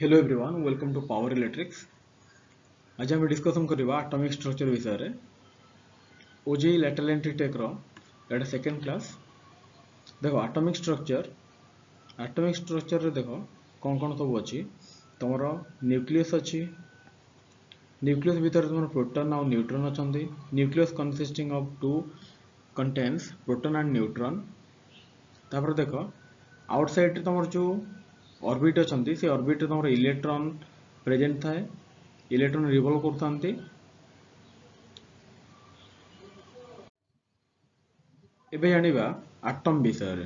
Hello everyone welcome to power electrics. आज आम discussion करवा एटॉमिक स्ट्रक्चर विषय रे ओजेई लैटरल एंट्री टेक रो एटा सेकंड क्लास। देखो एटॉमिक स्ट्रक्चर रे देखो कौन कौन सब अच्छी तुमर न्यूक्लियस अच्छी। न्यूक्लियस भीतर तुम प्रोटॉन और न्यूट्रॉन अच्छी। Nucleus consisting of two contains proton and neutron. तापर देखो आउटसाइड तुम जो ऑर्बिट अच्छी से ऑर्बिट तुम इलेक्ट्रॉन प्रेजेंट थाए। इलेक्ट्रॉन रिवॉल्व करथांती। एबे जानिबा एटम विषय रे।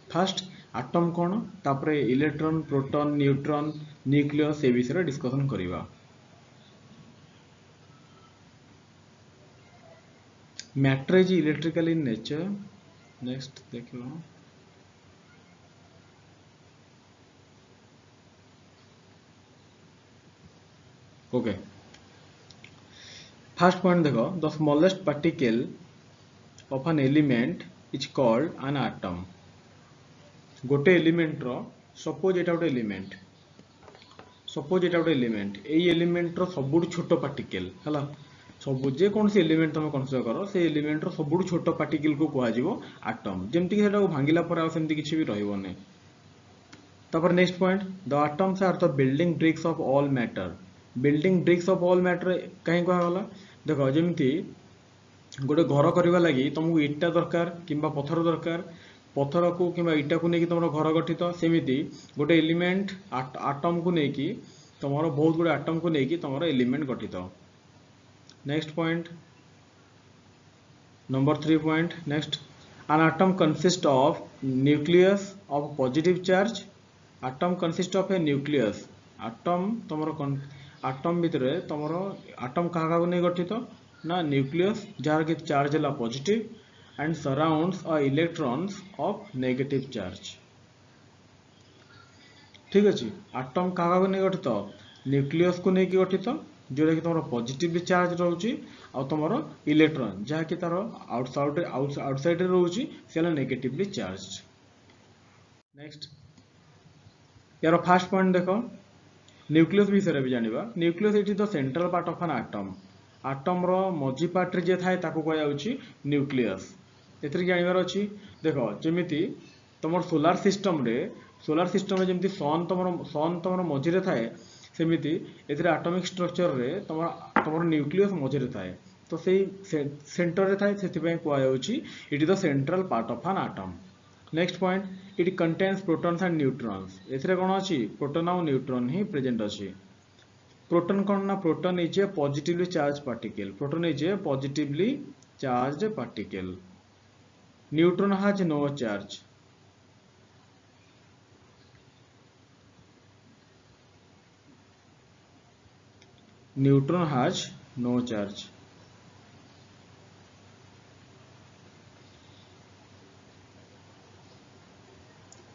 फास्ट एटम कौन तापरे इलेक्ट्रॉन प्रोटॉन न्यूट्रॉन न्यूक्लियस ए विषय रे डिस्कशन करिवा। Matter is electrical in nature. Next देखियो ओके। फर्स्ट पॉइंट देखो the smallest particle of an element is called an atom. गोटे एलिमेंट रो सपोज एटा गोटे एलिमेंट एई एलिमेंट रो सबुठ छोट पार्टिकल हला सब जे कौन सी एलिमेंट तुम कन्सिडर करो से एलिमेंट रो सबुठ छोट पार्टिकल को कुआ जीवो एटम। जेमति कि सेटा भांगिला पर आ सेमति किछि भी रहिबो नै। तापर next point the atoms are the building bricks of all matter. Building bricks of all matter कहीं कहा गला देखो जेमति गोटे घर करने लगी तुमको इटा दरकार किंबा पत्थर दरकार। पत्थर को किंबा इटा को लेकिन तुम घर गठित सेमिति गोटे एलिमेंट आटम को लेकिन तुम बहुत गुड़े आटम को लेकिन तुम एलिमेंट गठित। Next point number 3 point next an atom consist of nucleus of positive charge. Atom consist of a nucleus. Atom तुम आटम भितर तुम आटम क्या नहीं गठित ना न्यूक्लियस जार की चार्ज है positive and surrounds a electrons of negative charge. ठीक अच्छे आटम क्या नहीं गठित न्यूक्लियस को लेकिन गठित जोटा कि तुम पॉजिटिव चार्ज रोचे आ तुम इलेक्ट्रॉन जहाँकि तार आउटसाइड रोचे से नेगेटिवली चार्ज। नेक्स्ट यार फास्ट पॉइंट देखो न्यूक्लियस विषय भी जानिबा। Nucleus it is the central part of an atom. Atom रो मझी पार्ट रे जे थाए ताको कहया होची न्यूक्लियस। एथरे जानिबार अछि देखो जेमिति तमर सोलार सिस्टम रे जेमिति सन तमर मझी रे थाए सेमिति एथरे एटॉमिक स्ट्रक्चर रे तमर न्यूक्लियस मझी रे थाए तो सेई सेंटर रे थाए सेति पय कहया होची it is the central part of an atom. Next point it contains protons and neutrons. एथरे कोन अछि प्रोटॉन और न्यूट्रॉन ही प्रेजेंट अछि। प्रोटॉन कौन ना proton is a positively charge particle. Proton is a positively charge particle. Neutron has no charge. Neutron has no charge.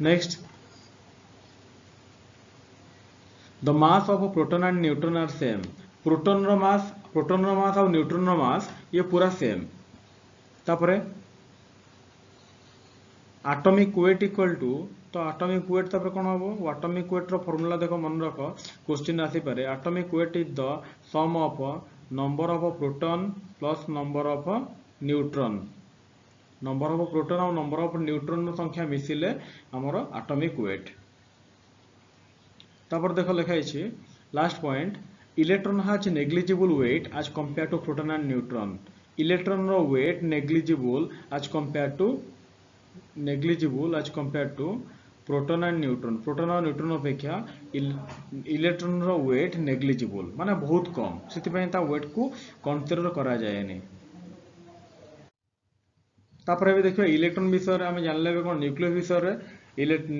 Next the mass of proton and neutron are same. Proton रो mass और neutron रो mass ये पूरा same. तापरे atomic weight equal to तो atomic weight तापर कोन होबो atomic weight रो formula देखो मन रखो क्वेश्चन आसी पारे। Atomic weight is the sum of number of proton plus number of neutron. Number of proton और नंबर ऑफ न्यूट्रॉन संख्या मिसिले हमर एटॉमिक वेट। तापर देखो लिखा है last point electron has negligible weight as compare to proton and neutron. Electron रो weight negligible as compare to proton and neutron. Proton और न्यूट्रॉन अपेक्षा इलेक्ट्रॉन रो वेट नेग्लिजिबल माने बहुत कम से वेट को कंसीडर करा जाए नहीं। तापर भी देखिए इलेक्ट्रॉन विषय आम जानले कौन न्यूक्लियस विषय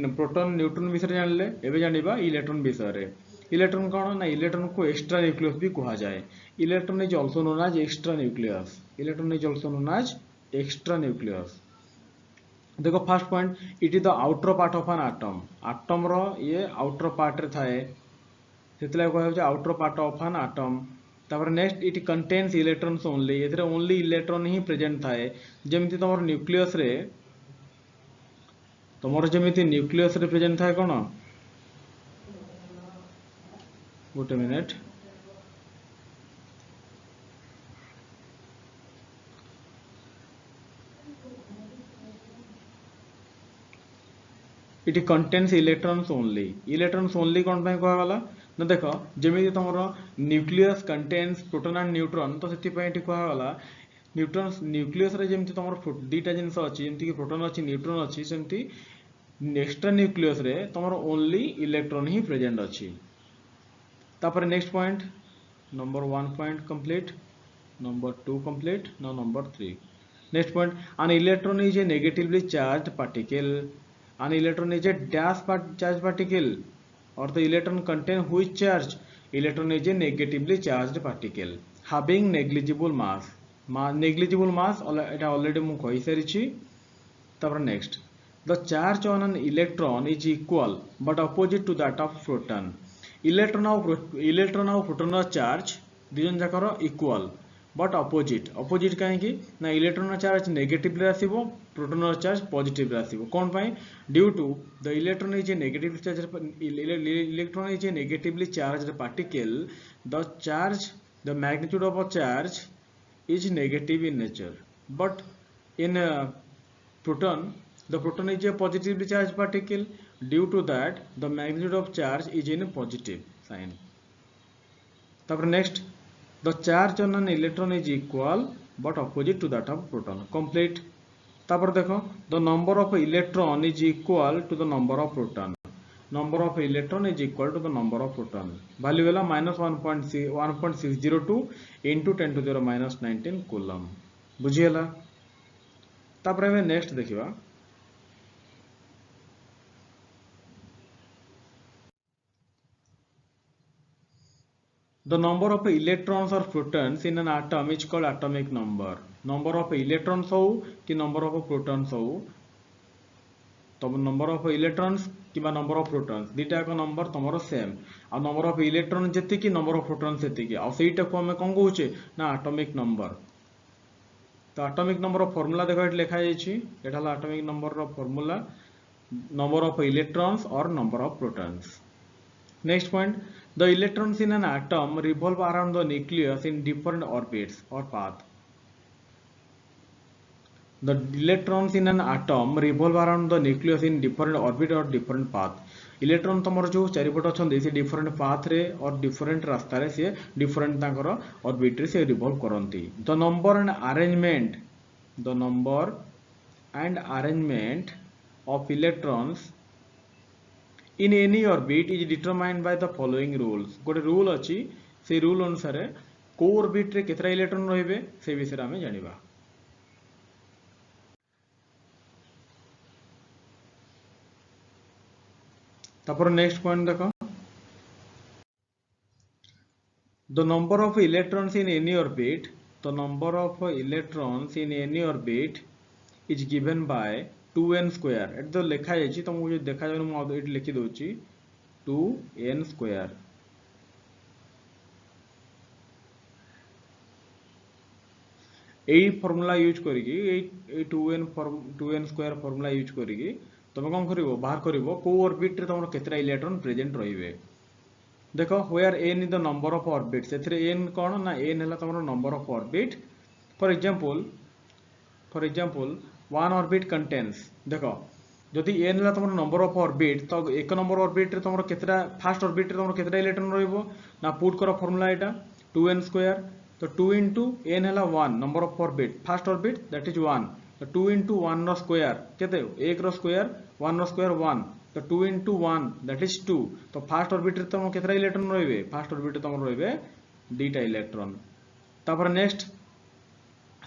प्रोटॉन न्यूट्रॉन विषय जानले एबे जानिबा इलेक्ट्रॉन विषय। इलेक्ट्रॉन कौन ना इलेक्ट्रॉन को एक्स्ट्रा न्यूक्लियस भी कहा जाए। Electron is also known as extra nucleus. Electron is also known as extra nucleus. देखो first point it is the outer part of an atom. Atom रो ये आउटर पार्ट रे थाए सेतला कहै छै outer part of an atom. तापर next it contains electrons only. एथरे ओनली इलेक्ट्रॉन ही प्रेजेंट थाए। जेमिति तमर न्यूक्लियस रे प्रेजेंट थाए कोन ଗୋଟେ minute. It contains electrons only. Electrons only कौन पे कह गला ना देख जमी तुम nucleus contains proton and neutron तो से कह गला न्यूट्रॉन्स न्यूक्लियस रे जमी तुम दीटा जिनस अच्छी जमीक प्रोटॉन अच्छी न्यूट्रॉन अच्छी सेमती एक्स्ट्रा न्यूक्लियस रे तुम ओनली इलेक्ट्रॉन ही प्रेजेंट अच्छी। तापर next point number 1 point complete, number 2 complete, now number 3 next point an electron is a negatively charged particle. An electron is a dash charged particle or the electron contain which charge? Electron is a negatively charged particle having negligible mass. Negligible mass এটা already ମୁଁ কই সারিছি। তারপর next the charge on an electron is equal but opposite to that of proton. Electron और proton charge दुजन जाकर equal but opposite कहीं ना electron charge negative रे आसीबो proton charge positive रे आसीबो कोन पाई due to the electron is a negative charge electron is a negatively charged particle the magnitude of a charge is negative in nature but in proton the proton is a positively charged particle due to that the magnitude of charge is in a positive sign. तापर next the charge on an electron is equal but opposite to that of proton complete. तापर देखो the number of electron is equal to the number of proton. Number of electron is equal to the number of proton. Value वाला -1.602 into 10 to the -19 coulomb बुझिएला। तापर हमें next देखिबा the number of electrons or protons in an atom is called atomic number. Number of electrons हो कि number of protons हो तो number of electrons कि number of protons दीटा का नंबर तमरो सेम आ number of electron जति कि number of protons जति कि आ सेटा को हमें कोन कहूचे ना atomic number। तो atomic number of formula देखो एट लिखा जाई छी एटा ला atomic number row formula number of electrons or number of protons। Next point, the electrons in an atom revolve around the nucleus in different orbits or path. The electrons in an atom revolve around the nucleus in different orbit or different path. Electron तमर जो चारिपट अछंदी से different path रे और different रास्ता रे से different ताकर orbit रे से revolve करंती। The number and arrangement of electrons in any orbit is determined by the following rules. गोटे रूल अच्छी से रूल अनुसार को ऑर्बिट रे केतरा इलेक्ट्रॉन रहिबे से विषय हमें जानिबा। तापर नेक्स्ट पॉइंट देखो the number of electrons in any orbit is given by 2n square एट तो लिखा जायछि तुमको जो देखा जाय मु एट लिखि दोछि 2n square एई फार्मूला यूज करिकि एई 2n स्क्वायर फार्मूला यूज करिकि तुम कोन करिवो बाहर करिवो को ऑर्बिट रे तुमरो केतरा इलेक्ट्रॉन प्रेजेंट रहिबे। देखो where n is the number of orbit सेथरे n कोन ना n हला तुमरो number of orbit. For example one orbit contains देखो जदि n हला तुमरो नंबर ऑफ ऑर्बिट तो एक नंबर ऑर्बिट रे तुमरो केतरा फर्स्ट ऑर्बिट रे तुमरो केतरा इलेक्ट्रॉन रहिबो ना पुट करो फार्मूला एटा 2n स्क्वायर तो 2 into n हला 1 number of orbit first orbit that is 1 तो 2 into 1 रो स्क्वायर केते 1 रो स्क्वायर 1 रो स्क्वायर 1 तो 2 into 1 दैट इज 2 तो फर्स्ट ऑर्बिट रे तुमरो केतरा इलेक्ट्रॉन रहिबे फर्स्ट ऑर्बिट रे तुमरो रहिबे दुईटा इलेक्ट्रॉन। तापर नेक्स्ट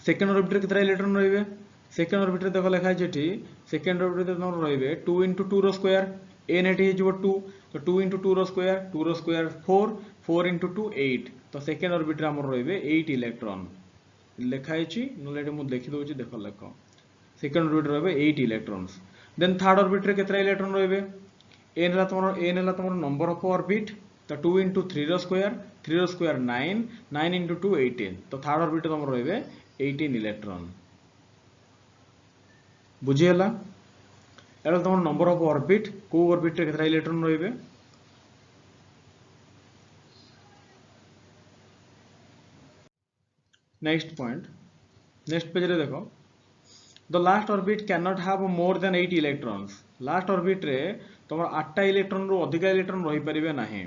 सेकंड ऑर्बिट रे केतरा इलेक्ट्रॉन रहिबे सेकंड ऑर्बिट रे देखो लिखा छै सेकंड ऑर्बिट रे तुमरो रहिबे 2 into 2 रो स्क्वायर n एटी हिजबो 2 तो 2 into 2 रो स्क्वायर 4 into 2 8 तो सेकंड ऑर्बिट रे हमर रहिबे 8 इलेक्ट्रॉन लिखा छै नलेटे मु देखि दोछि देखो लेखो सेकंड ऑर्बिट रे रहिबे 8 इलेक्ट्रॉन्स। देन थर्ड ऑर्बिट रे केतरा इलेक्ट्रॉन रहिबे n हला तुमरो नंबर ऑफ ऑर्बिट तो 2 into 3 रो स्क्वायर 9 into 2 18 तो थर्ड ऑर्बिट रे तुमरो रहिबे 18 electron बुझिएला। Etah तुमरो number of orbit को ऑर्बिट रे केतरा इलेक्ट्रॉन रहिबे नेक्स्ट पॉइंट, नेक्स्ट पेज रे देखो, the last orbit can not have more then 8 electrons. Last orbit रे तुम 8टा इलेक्ट्रॉन रो अधिक इलेक्ट्रॉन रही परिबे नाही।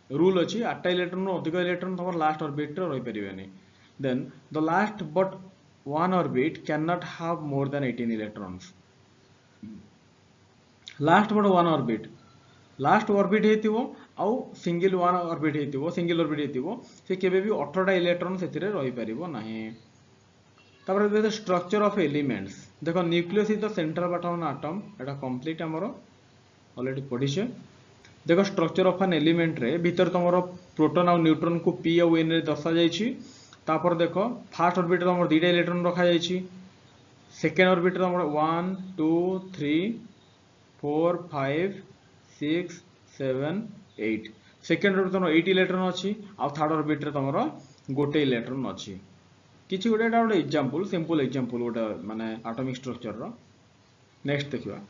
रूल अछि 8टा इलेक्ट्रॉन रो अधिक इलेक्ट्रॉन तुम लास्ट ऑर्बिट रे रही परिबे नहीं। Then the last but one orbit can not have more than 18 electrons. Last but one orbit, last orbit हेतिवो आउ सिंगल वन ऑर्बिट हेतिवो, सिंगल ऑर्बिट हेतिवो, से केबे भी 18टा इलेक्ट्रॉन सेतिरे रही परिबो नाही। तापर देखो स्ट्रक्चर ऑफ एलिमेंट्स, देखो nucleus is the central part of an atom, Etah complete हमरो ऑलरेडी पढिछे। देखो स्ट्रक्चर ऑफ एन एलिमेंट रे भीतर तमरो प्रोटॉन और न्यूट्रॉन को p और n रे दर्शा जायछि। तापर देखो फर्स्ट ऑर्बिट रे तमरो दुईटा इलेक्ट्रॉन रखा जायछि, सेकंड ऑर्बिट रे तमरो 1 2 3 4 5 6 7 8, सेकंड ऑर्बिट तमरो 8 इलेक्ट्रॉन अछि आ थर्ड ऑर्बिट रे तमरो गोटे इलेक्ट्रॉन अछि। किछि गोटे गोटे एग्जांपल, सिंपल एग्जांपल गोटे माने एटॉमिक स्ट्रक्चर रो। नेक्स्ट देखिबा,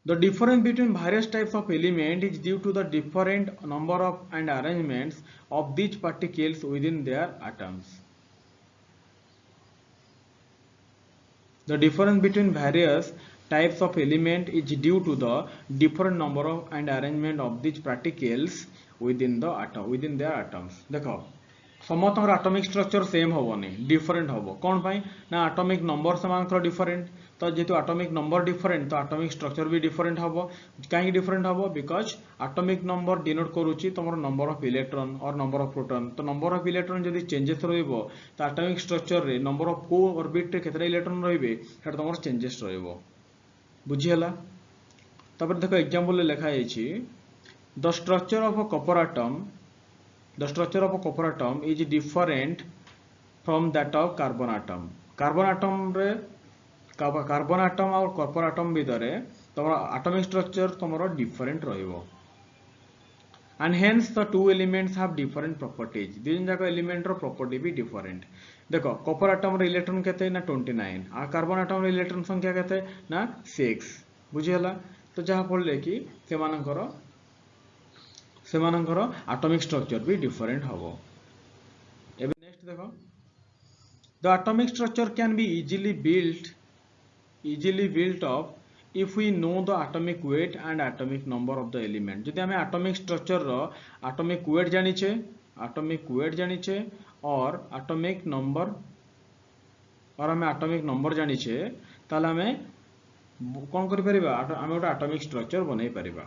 the difference between various types of element is due to the different number of and arrangements of these particles within their atoms. The difference between various types of element is due to the different number of and arrangement of these particles within the atom, within their atoms. देखो समस्त atomic structure same होबनी, different होबो। कोन पाई ना atomic number समान different, तो जेतु atomic number different तो atomic structure भी different होबो। काहे डिफरेंट होबो? बिकॉज एटॉमिक नंबर डिनोट करूची तमरो नंबर ऑफ इलेक्ट्रॉन और नंबर ऑफ प्रोटॉन। तो नंबर ऑफ इलेक्ट्रॉन जदी चेंजेस रहइबो तो एटॉमिक स्ट्रक्चर रे नंबर ऑफ को ऑर्बिट रे केतरा इलेक्ट्रॉन रहइबे सेटा तमरो चेंजेस रहइबो। बुझी हला? तबर देखो एग्जांपल ले लिखा जायछि, the structure of a copper atom, the structure of a copper atom is different from that of carbon atom. Carbon atom रे कार्बन एटम और कॉपर एटम भितर तमरो एटॉमिक स्ट्रक्चर तमरो डिफरेंट रहइबो, and hence the two elements have different properties. दिन जाक element रो property भी different. देखो कॉपर एटम रे इलेक्ट्रॉन केते ना 29 आ कार्बन एटम रे इलेक्ट्रॉन संख्या केते ना 6। बुझी हला? तो जहा पड़ले कि सेमानंकर एटॉमिक स्ट्रक्चर भी डिफरेंट होबो। एबे नेक्स्ट देखो, the atomic structure can be easily built up if we know the atomic weight and atomic number of the element. जदि हमें एटॉमिक स्ट्रक्चर रो एटॉमिक वेट जानिछे और एटॉमिक नंबर जानिछे, ताले हमें कोन करि परिबा, हमें ओटा एटॉमिक स्ट्रक्चर बनै परिबा।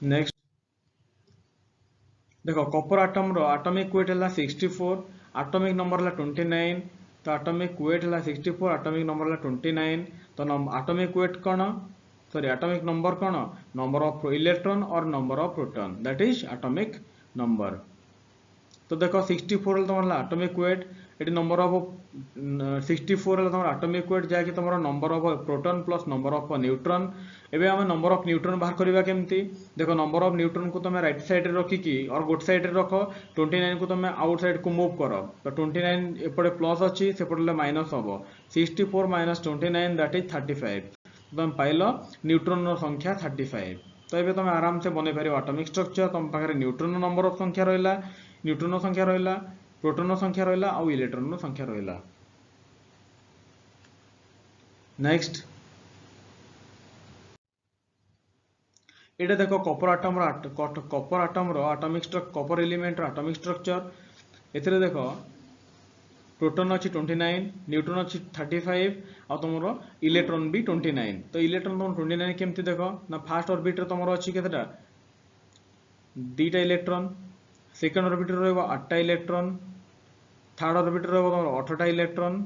नेक्स्ट देखो कॉपर एटम रो एटॉमिक वेट हला 64, एटॉमिक नंबर हला 29, तो एटॉमिक वेट हला 64, एटॉमिक नंबर हला 29, तो एटॉमिक वेट कोन, सॉरी एटॉमिक नंबर कोन, नंबर ऑफ इलेक्ट्रॉन और number of proton, that is atomic number. तो देखो 64 हला तमरा एटॉमिक वेट, एटी नंबर ऑफ 64 हला तमरा एटॉमिक वेट जाके तमरा number of proton plus number of neutron. एबे हम नंबर ऑफ न्यूट्रॉन बाहर करबा केमती? देखो नंबर ऑफ न्यूट्रॉन को तुम राइट साइड रे रखी की और गुड साइड रे रखो, 29 को तुम आउट साइड को मूव करो, तो 29 एपटे प्लस अछि सेपटे माइनस होबो, 64 माइनस 29 दैट इज 35। तुम पाइलो न्यूट्रॉन रो संख्या 35। तो एबे तुम आराम से बने पारिबो एटॉमिक स्ट्रक्चर। तुम पाखरे न्यूट्रॉन नंबर ऑफ संख्या रहला, न्यूट्रॉन संख्या रहला, प्रोटॉन संख्या रहला और इलेक्ट्रॉन संख्या रहला। नेक्स्ट एटा देखो कॉपर एटम रो एटॉमिक स्ट्रक्चर, कॉपर एलिमेंट रो एटॉमिक स्ट्रक्चर। एथिरे देखो प्रोटॉन अछि 29, न्यूट्रॉन अछि 35 और तमरो इलेक्ट्रॉन भी 29। तो इलेक्ट्रॉन तम 29 केमती देखो ना, फर्स्ट ऑर्बिट रे तमरो अछि केतेटा, दुईटा इलेक्ट्रॉन, सेकंड ऑर्बिट रे रहबो 8टा इलेक्ट्रॉन, थर्ड ऑर्बिट रे रहबो तमरो 18टा इलेक्ट्रॉन,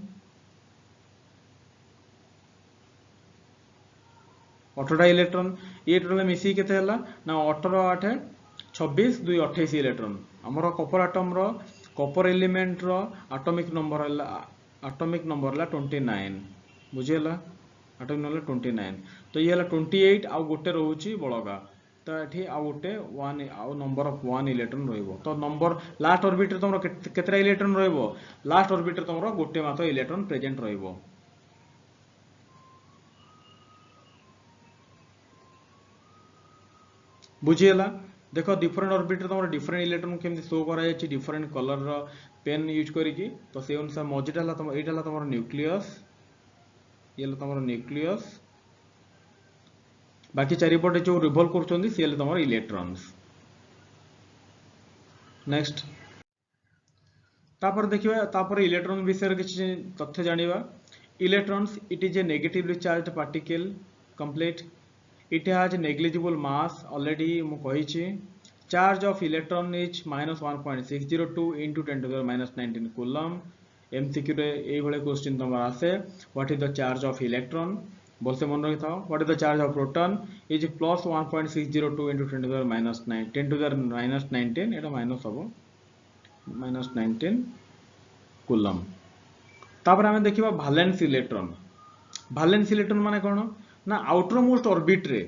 18टा इलेक्ट्रॉन। ये टोटल मिसी केते हला ना 18 8 26 2 28 इलेक्ट्रॉन। हमरो कॉपर एटम रो कॉपर एलिमेंट रो एटॉमिक नंबर हला 29। बुझियला? Atomic number 29। तो ये हला 28 आ गोटे रहउची बळगा, तो एठी आ गोटे 1 आ नंबर ऑफ 1 इलेक्ट्रॉन रहइबो। तो नंबर लास्ट ऑर्बिट रे तमरो केतरा इलेक्ट्रॉन रहइबो, लास्ट ऑर्बिट रे तमरो गोटे मात्र इलेक्ट्रॉन प्रेजेंट रहइबो। बुझियला? देख डिफरेंट ऑर्बिट रे तुम डिफरेंट इलेक्ट्रॉन केमती शो करा जायछि डिफरेंट कलर रो पेन यूज करिकी तो से अनुसार मझीटा हला तुम एटा हला तुमर न्यूक्लियस ये हला तुमर न्यूक्लियस बाकी चारिपटे जो रिवॉल्व करछन्ती से हला तुमर इलेक्ट्रॉन्स नेक्स्ट तापर देखिबा तापर इलेक्ट्रॉन विषय किछि तथ्य जानिबा electrons it is a negatively charged particle complete it has negligible mass already मु कहिछि charge of electron is -1.602 into 10⁻19 coulomb MCQ रे एई भले क्वेश्चन तमर आसे what is the charge of electron बोलसे मन रखि थाओ what is the charge of proton is +1.602 into 10⁻19 Etah minus हबो -19 कूलम तापर हमें देखिबा वैलेंस इलेक्ट्रॉन माने कोन ना आउटर मोस्ट ऑर्बिट रे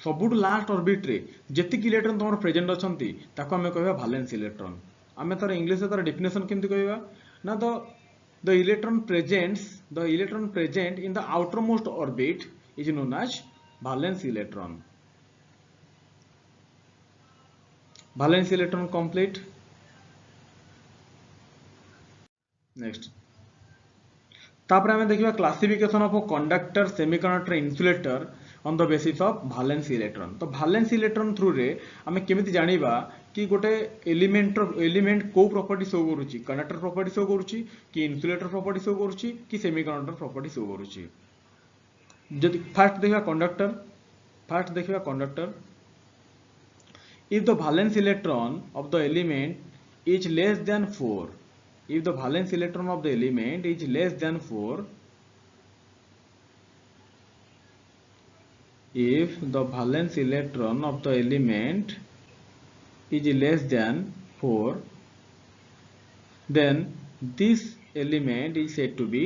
सबुठ लास्ट ऑर्बिट रे जेतिक इलेक्ट्रॉन तमर प्रेजेंट अछंती ताको हमें कहबा वैलेंस इलेक्ट्रॉन हमें तार इंग्लिश रे तार डेफिनेशन केमति कहबा ना the electron present in the outermost orbit is known as valence electron complete next तापर हमें देखिबा classification of conductor semiconductor insulator on the basis of valence electron तो वैलेंस इलेक्ट्रॉन थ्रू रे हमें केमिति जानिबा कि गोटे एलिमेंट को प्रॉपर्टी शो करूची कंडक्टर प्रॉपर्टी शो करूची कि इन्सुलेटर प्रॉपर्टी शो करूची कि सेमीकंडक्टर प्रॉपर्टी शो करूची जदि फर्स्ट देखिबा conductor if the valence electron of the element is less than 4 if the valence electron of the element is less than 4 if the valence electron of the element is less than 4 then this element is said to be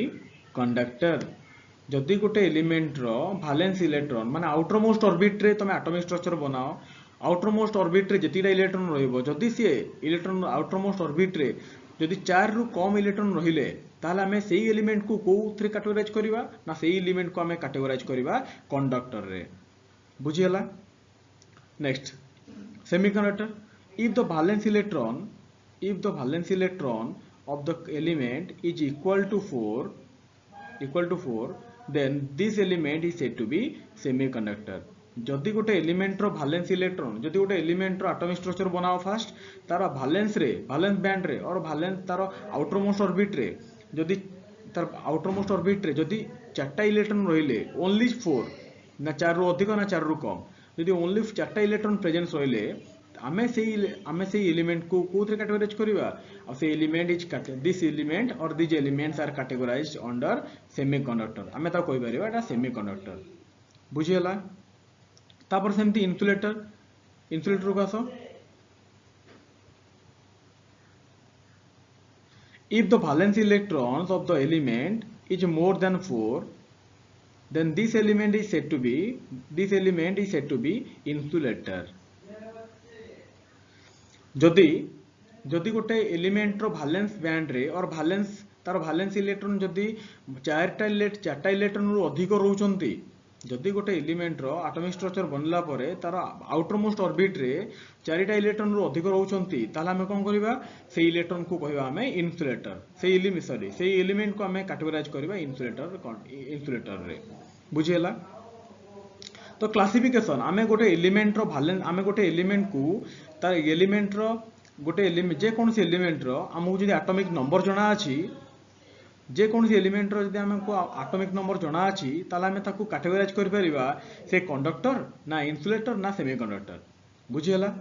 conductor जदि गोटे element रो valence electron माने outer most orbit रे तमे atomic structure बनाओ outer most orbit रे जतिटा electron रहइबो जदि से electron outer most orbit रे जदि 4 रु कम इलेक्ट्रॉन रहिले ताहले हमें सेही एलिमेंट को कोउथरे कैटेगराइज करिवा ना सेही एलिमेंट को हमें कैटेगराइज करिवा कंडक्टर रे बुझी हला next semiconductor if the valence electron of the element is equal to 4 then this element is said to be semiconductor जदि गोटे एलिमेंट रो वैलेंस इलेक्ट्रॉन जदि गोटे एलिमेंट रो एटॉमिक स्ट्रक्चर बनाओ फास्ट तार वैलेंस बैंड रे और वैलेंस तार आउटर मोस्ट ऑर्बिट रे जदि तार आउटर मोस्ट ऑर्बिट रे जदि 4टा इलेक्ट्रॉन रहिले ओनली 4 ना 4 रु अधिक ना 4 रु कम जदि ओनली 4टा इलेक्ट्रॉन प्रेजेंस रहिले आमे से एलिमेंट को कोथरे कैटेगराइज करिवा और से एलिमेंट इज दिस एलिमेंट और this elements are categorised under semiconductor आमे ता कहि परिबा एटा सेमीकंडक्टर बुझी हला तापर सेमती इन्सुलेटर को आसो if the valence electrons of the element is more than 4 then this element is said to be insulator जदि गोटे एलिमेंट रो वैलेंस बैंड रे और तार वैलेंस इलेक्ट्रॉन जदि 4टा इलेक्ट्रॉन रु अधिक रहउचंती जदि गोटे एलिमेंट रो एटॉमिक स्ट्रक्चर बनला परे तार आउटर मोस्ट ऑर्बिट रे 4टा इलेक्ट्रॉन रु अधिक रहउचंती ताला हमें कोन करबा से इलेक्ट्रॉन को कहबा हमें इन्सुलेटर से एलिमेंट को हमें कैटेगराइज करबा इन्सुलेटर रे बुझी हला तो क्लासिफिकेशन आमे गोटे एलिमेंट रो वैलेंस आमे गोटे एलिमेंट को तार एलिमेंट रो गोटे एलिमेंट जे कोन से एलिमेंट रो हमहु जदि एटॉमिक नंबर जणा अछि जे कोन से एलिमेंट रो जदि हमको एटॉमिक नंबर जणा अछि ताला हमें ताकू कैटेगराइज कर परिबा से कंडक्टर ना इन्सुलेटर ना सेमीकंडक्टर बुझी हला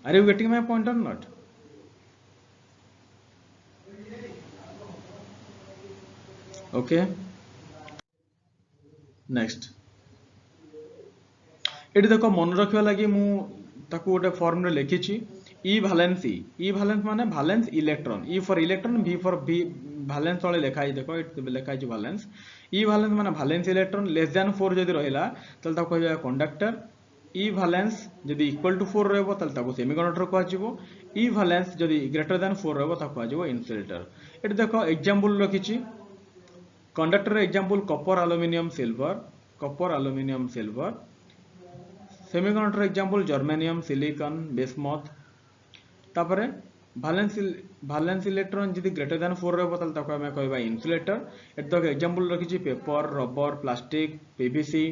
are you getting my point or not okay next एटी देखो मन रखिया लगी मु ताकू गोटे फॉर्म रे लिखिछि ई वैलेंस माने valence electron E for electron V for valence तळे लेखाइ देखो लेखाइ छि वैलेंस ई वैलेंस माने वैलेंस इलेक्ट्रॉन लेस देन 4 जदि रहिला तल ताको कहबा कंडक्टर ई वैलेंस जदि इक्वल टू 4 रहबो तल ताको सेमीकंडक्टर कहआ जिवो ई वैलेंस जदि ग्रेटर देन 4 रहबो ताको कहआ जिवो इन्सुलेटर एटी देखो एग्जांपल रखिछि conductor example copper aluminium silver semiconductor example germanium silicon bismuth तापरे भालेंस इलेक्ट्रॉन जदि ग्रेटर दैन 4 रहबो ताले ताको हम कहबा इन्सुलेटर एत तक एग्जांपल रखिछि paper rubber plastic PVC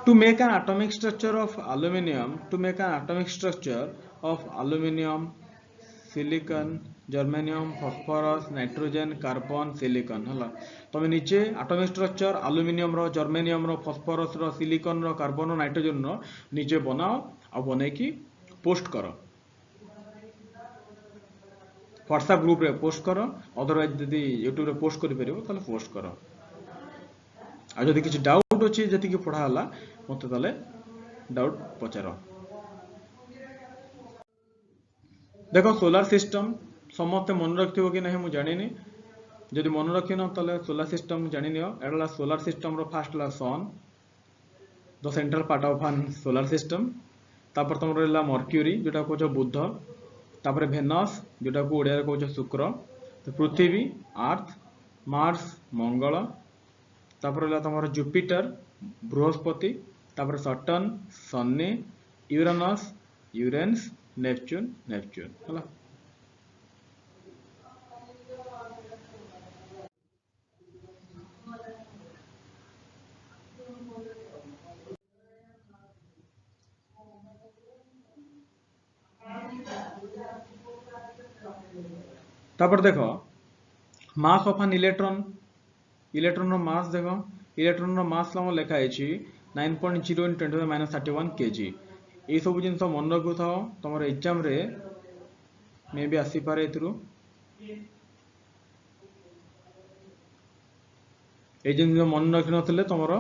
to make an atomic structure of aluminum silicon germanium phosphorus nitrogen carbon silicon हला तमे नीचे एटॉमिक स्ट्रक्चर एल्युमिनियम रो जर्मेनियम रो फास्फोरस रो सिलिकॉन रो कार्बन रो नाइट्रोजन रो नीचे बनाओ आ बनै की पोस्ट करो व्हाट्सएप ग्रुप रे पोस्ट करो अदरवाइज यदि यूट्यूब रे पोस्ट करि परिबो ताले पोस्ट करो आ जदि किछि डाउट अछि जति कि पढा हला मते ताले डाउट पचारो देखो सोलर सिस्टम समस्त मन रखियो कि नहीं मु जानिनी जदि मन रखिन ताले सोलर सिस्टम जानि नियो एडला सोलर सिस्टम रो फर्स्ट ला sun the central part of an solar system तापर तमर रहला मर्क्यूरी जोटा कहछ बुध तापर वेनस जोटा को ओडिया रे कहछ शुक्र तो पृथ्वी अर्थ मार्स मंगल तापर रहला तमर जुपिटर बृहस्पति तापर सटर्न सनी यूरेनस यूरेन्स नेपच्यून हला तापर देखो मास ऑफ एन इलेक्ट्रॉन रो मास देखो इलेक्ट्रॉन रो मास हम लिखा है 9.0 × 10⁻31 kg ये सब जिन मन रखु था तुम एग्जाम रे मे भी आसी पारे एथरू ए जिन मन रखि नथिले तुमरो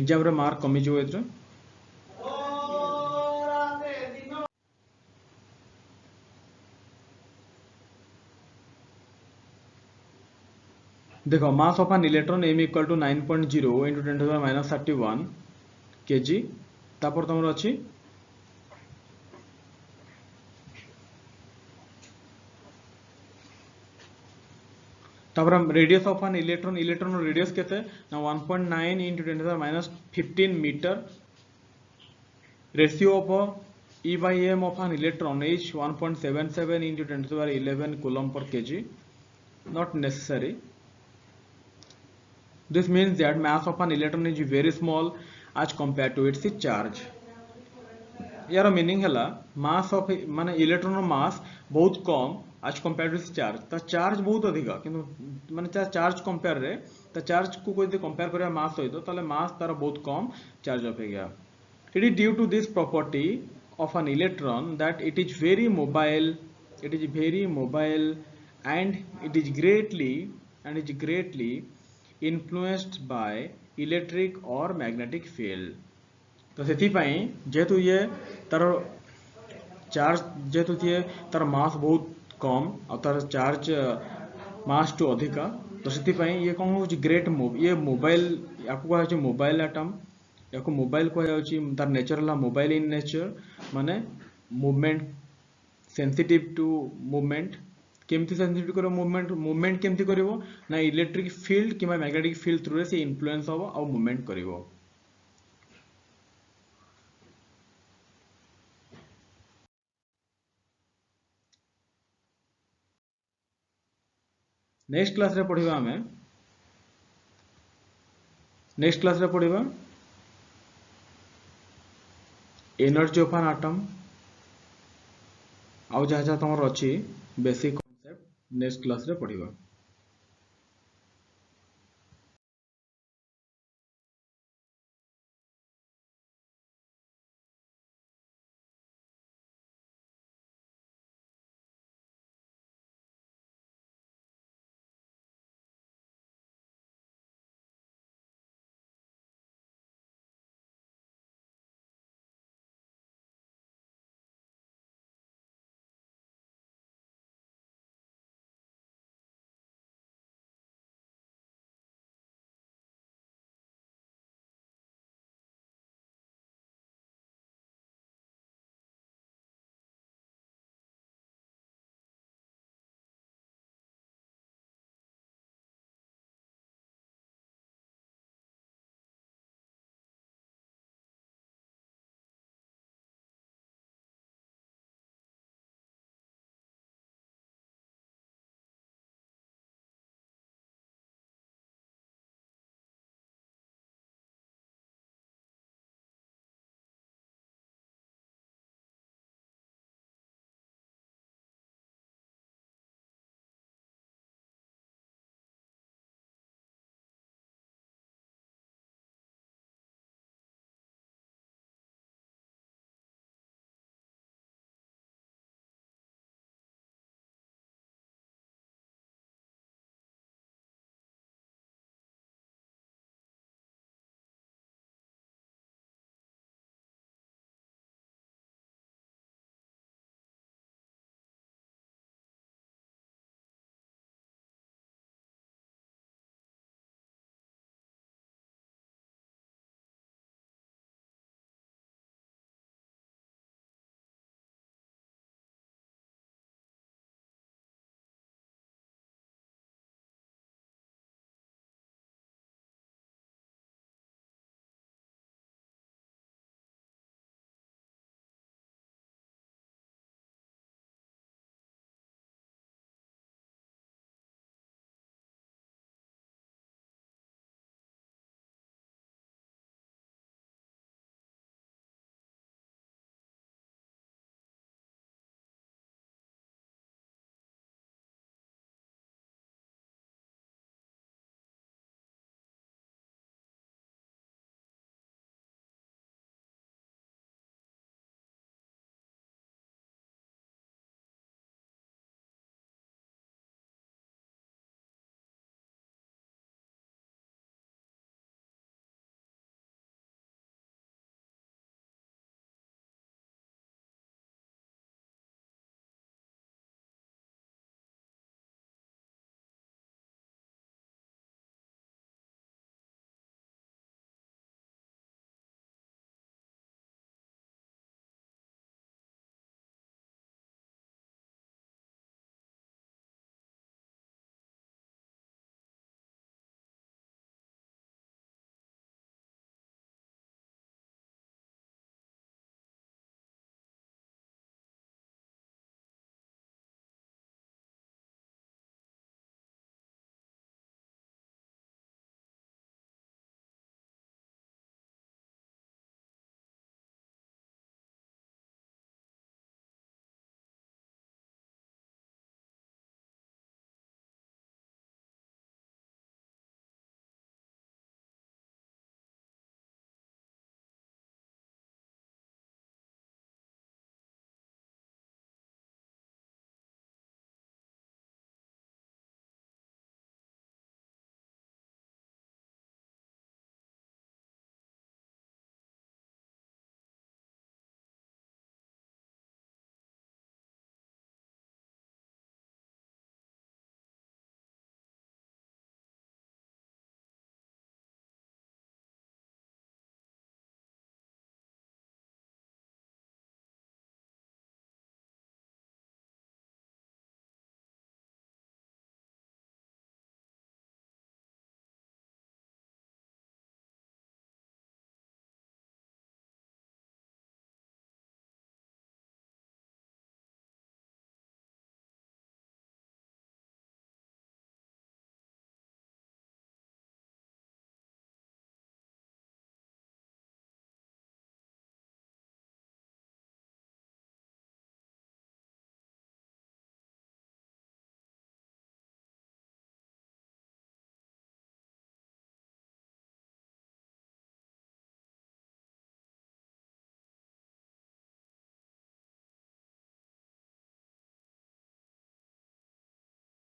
एग्जाम रे मार्क कमी जिवो एथरे देखो mass of an electron m = 9.0 × 10⁻31 kg तापर तुमर अछि तापर radius of an electron radius केते ना 1.9 × 10⁻15 metre ratio of E/m of an electron is 1.77 × 10⁻11 coulomb per kg not necessary. This means that mass of an electron is very small as compared to its charge. यार meaning हला mass of माने electron mass बहुत कम आज compare to charge ता charge बहुत अधिक किंतु माने चार्ज कंपेयर रे ता चार्ज को कोइ कंपेयर करिया मास होइतो ताले मास तार बहुत कम चार्ज अपेक्षा it is due to this property of an electron that it is very mobile and it is greatly influenced by electric or magnetic field तो सेथि पई जेतु ये तार चार्ज जेतु ये तार मास बहुत कम और तार चार्ज मास टू अधिका तो सेथि पई ये कोन हो ग्रेट मूव ये मोबाइल याको कह छै मोबाइल एटम याको मोबाइल कह छै तार नेचर ला मोबाइल इन नेचर माने मूवमेंट सेंसिटिव टू मूवमेंट केमती सेंसिटिव करो मूवमेंट केमती करिवो ना इलेक्ट्रिक फील्ड किबा मैग्नेटिक फील्ड थ्रू रे से इन्फ्लुएंस होबो और मूवमेंट करिवो नेक्स्ट क्लास रे पढ़िबा एनर्जी ऑफ एन एटम आउ जहाँ जहाँ तुम अच्छी बेसिक कॉन्सेप्ट नेक्स्ट क्लास रे पढ़िबा।